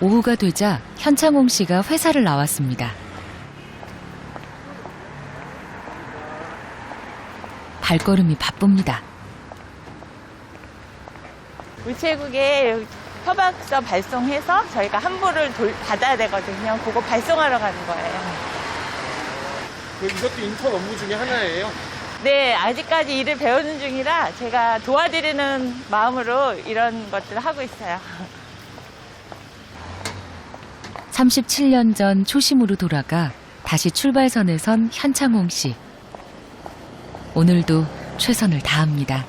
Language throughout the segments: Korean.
오후가 되자 현창홍 씨가 회사를 나왔습니다. 발걸음이 바쁩니다. 우체국에 협약서 발송해서 저희가 환불을 받아야 되거든요. 그거 발송하러 가는 거예요. 이것도 인턴 업무 중에 하나예요? 네, 아직까지 일을 배우는 중이라 제가 도와드리는 마음으로 이런 것들을 하고 있어요. 37년 전 초심으로 돌아가 다시 출발선에 선 현창홍 씨. 오늘도 최선을 다합니다.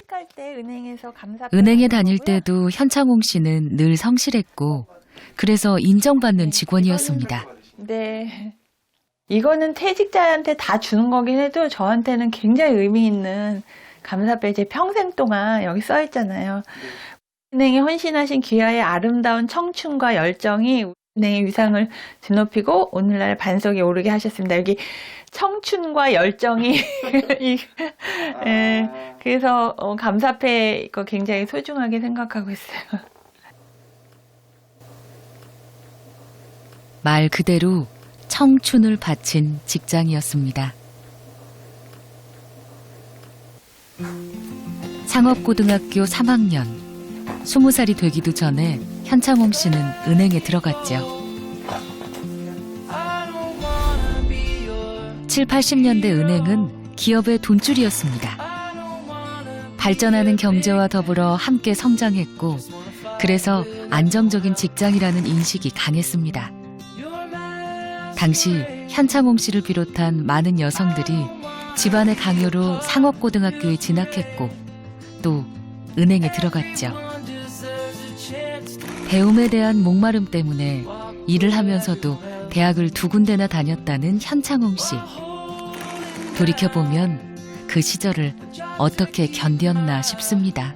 할 때 은행에서 은행에 다닐 때도 현창홍 씨는 늘 성실했고 그래서 인정받는 직원이었습니다. 네. 이거는 퇴직자한테 다 주는 거긴 해도 저한테는 굉장히 의미 있는 감사패. 제 평생 동안 여기 써 있잖아요. 은행에 헌신하신 귀하의 아름다운 청춘과 열정이 은행의 위상을 드높이고 오늘날 반석에 오르게 하셨습니다. 여기 청춘과 열정이 예, 그래서 감사패 이거 굉장히 소중하게 생각하고 있어요. 말 그대로 청춘을 바친 직장이었습니다. 상업고등학교 3학년, 20살이 되기도 전에 현창홍 씨는 은행에 들어갔죠. 7, 80년대 은행은 기업의 돈줄이었습니다. 발전하는 경제와 더불어 함께 성장했고 그래서 안정적인 직장이라는 인식이 강했습니다. 당시 현창홍 씨를 비롯한 많은 여성들이 집안의 강요로 상업고등학교에 진학했고 또 은행에 들어갔죠. 배움에 대한 목마름 때문에 일을 하면서도 대학을 2군데나 다녔다는 현창홍 씨. 돌이켜보면 그 시절을 어떻게 견뎠나 싶습니다.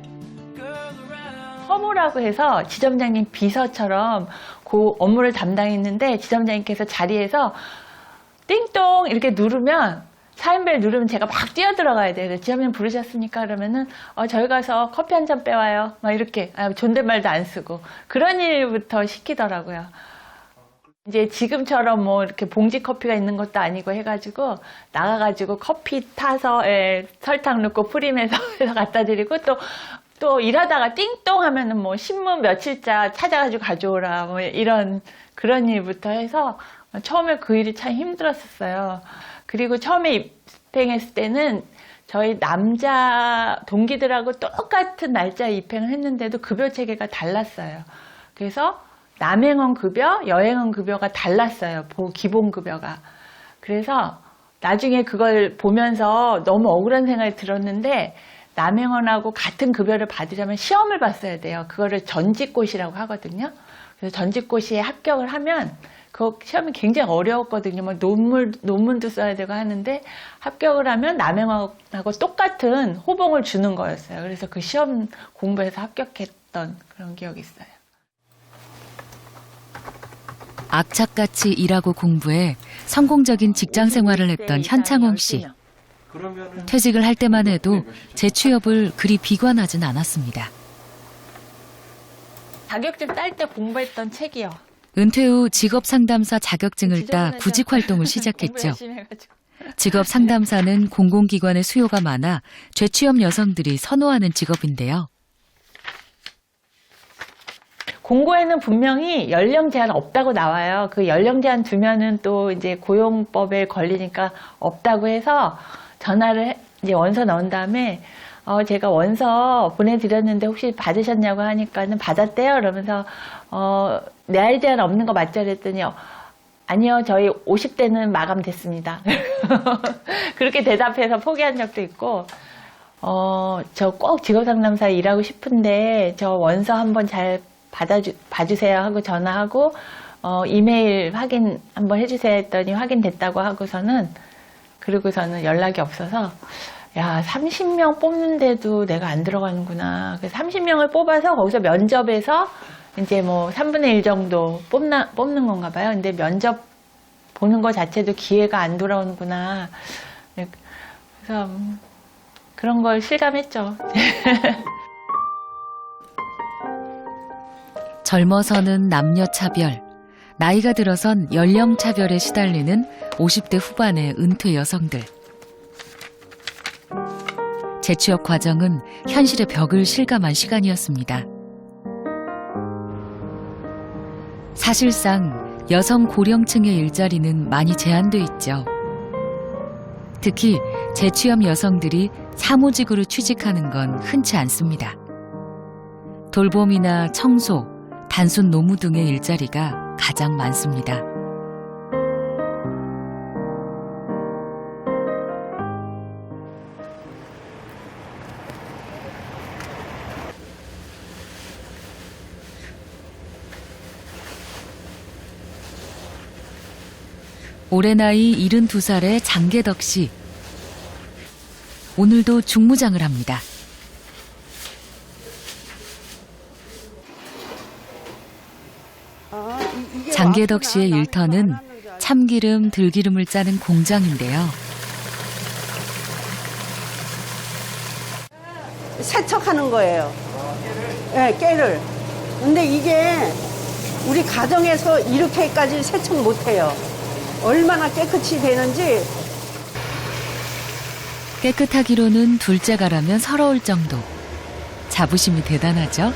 허무라고 해서 지점장님 비서처럼 그 업무를 담당했는데 지점장님께서 자리에서 띵동 이렇게 누르면 사인벨 누르면 제가 막 뛰어들어가야 돼요. 지점장님 부르셨습니까? 그러면은 저희 가서 커피 한 잔 빼와요. 막 이렇게 존댓말도 안 쓰고 그런 일부터 시키더라고요. 이제 지금처럼 뭐 이렇게 봉지 커피가 있는 것도 아니고 해가지고 나가가지고 커피 타서 설탕 넣고 프림해서 갖다 드리고 또 일하다가 띵동 하면은 뭐 신문 며칠자 찾아가지고 가져오라 뭐 이런 그런 일부터 해서 처음에 그 일이 참 힘들었었어요. 그리고 처음에 입행했을 때는 저희 남자 동기들하고 똑같은 날짜에 입행을 했는데도 급여 체계가 달랐어요. 그래서 남행원 급여, 여행원 급여가 달랐어요. 기본 급여가. 그래서 나중에 그걸 보면서 너무 억울한 생각이 들었는데 남행원하고 같은 급여를 받으려면 시험을 봤어야 돼요. 그거를 전직고시라고 하거든요. 그래서 전직고시에 합격을 하면 그 시험이 굉장히 어려웠거든요. 막 논문도 써야 되고 하는데 합격을 하면 남행원하고 똑같은 호봉을 주는 거였어요. 그래서 그 시험 공부해서 합격했던 그런 기억이 있어요. 악착같이 일하고 공부해 성공적인 직장 생활을 했던 현창홍 씨. 퇴직을 할 때만 해도 재취업을 그리 비관하진 않았습니다. 자격증 딸 때 공부했던 책이요. 은퇴 후 직업상담사 자격증을 따 구직 활동을 시작했죠. 직업상담사는 공공기관의 수요가 많아 재취업 여성들이 선호하는 직업인데요. 공고에는 분명히 연령 제한 없다고 나와요. 그 연령 제한 두면은 또 이제 고용법에 걸리니까 없다고 해서 전화를 이제 원서 넣은 다음에 제가 원서 보내드렸는데 혹시 받으셨냐고 하니까는 받았대요. 그러면서 나이 제한 없는 거 맞죠? 그랬더니 아니요, 저희 50대는 마감됐습니다. 그렇게 대답해서 포기한 적도 있고 저 꼭 직업상담사에 일하고 싶은데 저 원서 한번 잘 봐주세요 하고 전화하고 이메일 확인 한번 해주세요 했더니 확인됐다고 하고서는 그러고서는 연락이 없어서 야 30명 뽑는데도 내가 안 들어가는구나. 그래서 30명을 뽑아서 거기서 면접에서 이제 뭐 3분의 1 정도 뽑는 건가 봐요. 근데 면접 보는 거 자체도 기회가 안 돌아오는구나. 그래서 그런 걸 실감했죠. 젊어서는 남녀 차별, 나이가 들어선 연령 차별에 시달리는 50대 후반의 은퇴 여성들. 재취업 과정은 현실의 벽을 실감한 시간이었습니다. 사실상 여성 고령층의 일자리는 많이 제한돼 있죠. 특히 재취업 여성들이 사무직으로 취직하는 건 흔치 않습니다. 돌봄이나 청소, 단순 노무 등의 일자리가 가장 많습니다. 올해 나이 72살의 장계덕 씨. 오늘도 중무장을 합니다. 장계덕 씨의 일터는 참기름, 들기름을 짜는 공장인데요. 세척하는 거예요. 네, 깨를. 근데 이게 우리 가정에서 이렇게까지 세척 못해요. 얼마나 깨끗이 되는지. 깨끗하기로는 둘째가라면 서러울 정도. 자부심이 대단하죠?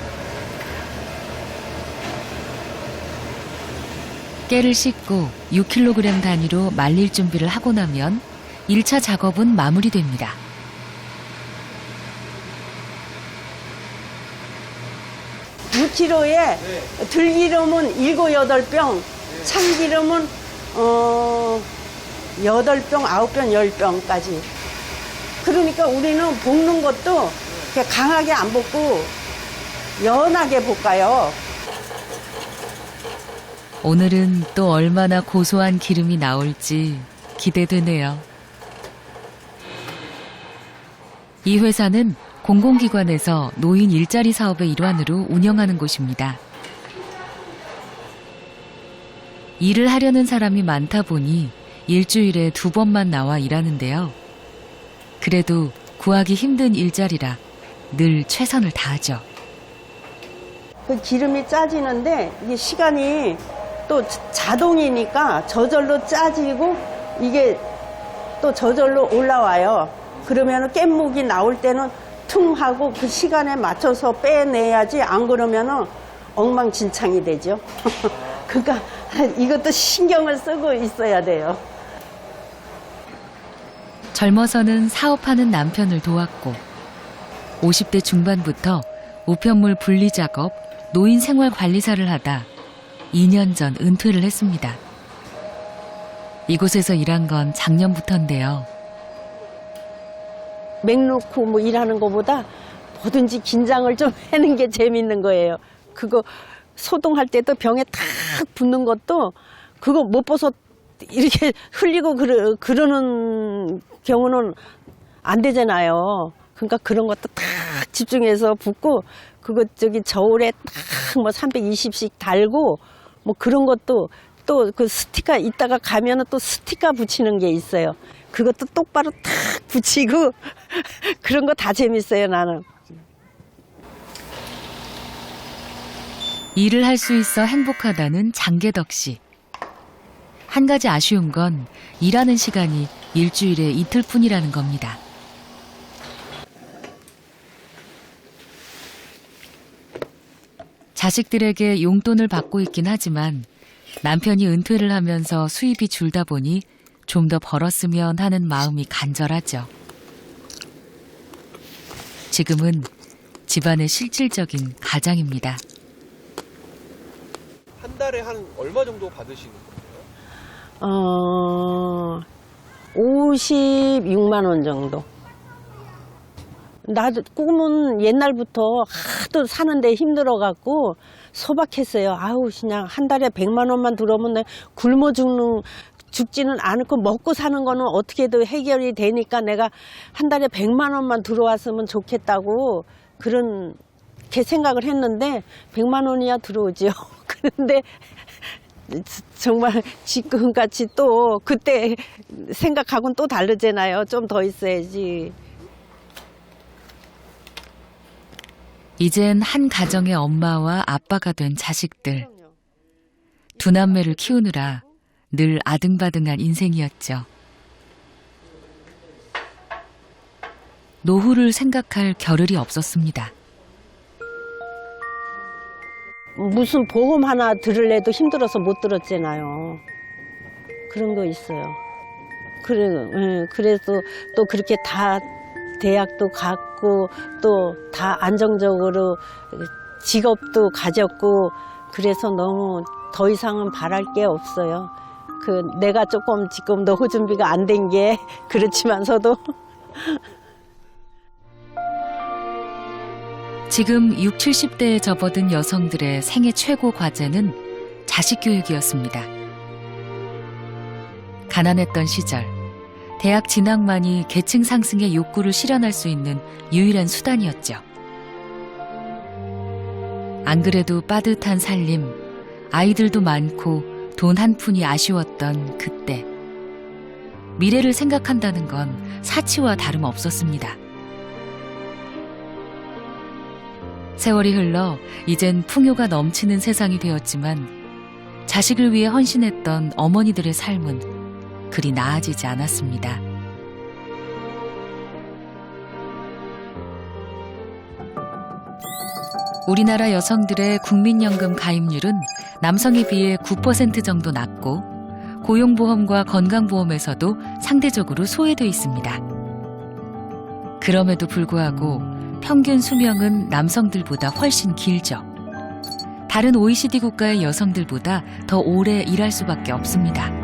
깨를 씻고 6kg 단위로 말릴 준비를 하고 나면 1차 작업은 마무리됩니다. (6kg에) 들기름은 7, 8병, 참기름은 8병, 9병, 10병까지. 그러니까 우리는 볶는 것도 이렇게 강하게 안 볶고 연하게 볶아요. 오늘은 또 얼마나 고소한 기름이 나올지 기대되네요. 이 회사는 공공기관에서 노인 일자리 사업의 일환으로 운영하는 곳입니다. 일을 하려는 사람이 많다 보니 일주일에 2번만 나와 일하는데요. 그래도 구하기 힘든 일자리라 늘 최선을 다하죠. 그 기름이 짜지는데 이게 시간이 또 자동이니까 저절로 짜지고 이게 또 저절로 올라와요. 그러면 깻묵이 나올 때는 퉁 하고 그 시간에 맞춰서 빼내야지, 안 그러면 엉망진창이 되죠. 그러니까 이것도 신경을 쓰고 있어야 돼요. 젊어서는 사업하는 남편을 도왔고 50대 중반부터 우편물 분리 작업, 노인 생활 관리사를 하다 2년 전 은퇴를 했습니다. 이곳에서 일한 건 작년부터인데요. 맥 놓고 뭐 일하는 것보다 뭐든지 긴장을 좀 하는 게 재밌는 거예요. 그거 소동할 때도 병에 탁 붙는 것도 그거 못 벗어 이렇게 흘리고 그러는 경우는 안 되잖아요. 그러니까 그런 것도 탁 집중해서 붓고 그거 저기 저울에 딱 뭐 320씩 달고 뭐 그런 것도 또 그 스티커 있다가 가면은 또 스티커 붙이는 게 있어요. 그것도 똑바로 탁 붙이고 그런 거 다 재밌어요, 나는. 일을 할 수 있어 행복하다는 장계덕 씨. 한 가지 아쉬운 건 일하는 시간이 일주일에 이틀뿐이라는 겁니다. 자식들에게 용돈을 받고 있긴 하지만 남편이 은퇴를 하면서 수입이 줄다 보니 좀 더 벌었으면 하는 마음이 간절하죠. 지금은 집안의 실질적인 가장입니다. 한 달에 한 얼마 정도 받으시는 거예요? 56만 원 정도. 나도 꿈은 옛날부터 하도 사는데 힘들어갖고 소박했어요. 아우, 그냥 한 달에 100만 원만 들어오면 내가 굶어 죽지는 않고 먹고 사는 거는 어떻게든 해결이 되니까 내가 한 달에 100만 원만 들어왔으면 좋겠다고 그렇게 생각을 했는데 100만 원이야 들어오지요. 그런데 정말 지금같이 또 그때 생각하고는 또 다르잖아요. 좀 더 있어야지. 이젠 한 가정의 엄마와 아빠가 된 자식들. 두 남매를 키우느라 늘 아등바등한 인생이었죠. 노후를 생각할 겨를이 없었습니다. 무슨 보험 하나 들으려도 힘들어서 못 들었잖아요. 그런 거 있어요. 그래서 또 그렇게 다 대학도 갔고 또 다 안정적으로 직업도 가졌고 그래서 너무 더 이상은 바랄 게 없어요. 내가 조금 지금 노후 준비가 안 된 게 그렇지만서도 지금 60, 70대에 접어든 여성들의 생애 최고 과제는 자식 교육이었습니다. 가난했던 시절, 대학 진학만이 계층 상승의 욕구를 실현할 수 있는 유일한 수단이었죠. 안 그래도 빠듯한 살림, 아이들도 많고 돈 한 푼이 아쉬웠던 그때. 미래를 생각한다는 건 사치와 다름없었습니다. 세월이 흘러 이젠 풍요가 넘치는 세상이 되었지만 자식을 위해 헌신했던 어머니들의 삶은 그리 나아지지 않았습니다. 우리나라 여성들의 국민연금 가입률은 남성에 비해 9% 정도 낮고 고용보험과 건강보험에서도 상대적으로 소외돼 있습니다. 그럼에도 불구하고 평균 수명은 남성들보다 훨씬 길죠. 다른 OECD 국가의 여성들보다 더 오래 일할 수밖에 없습니다.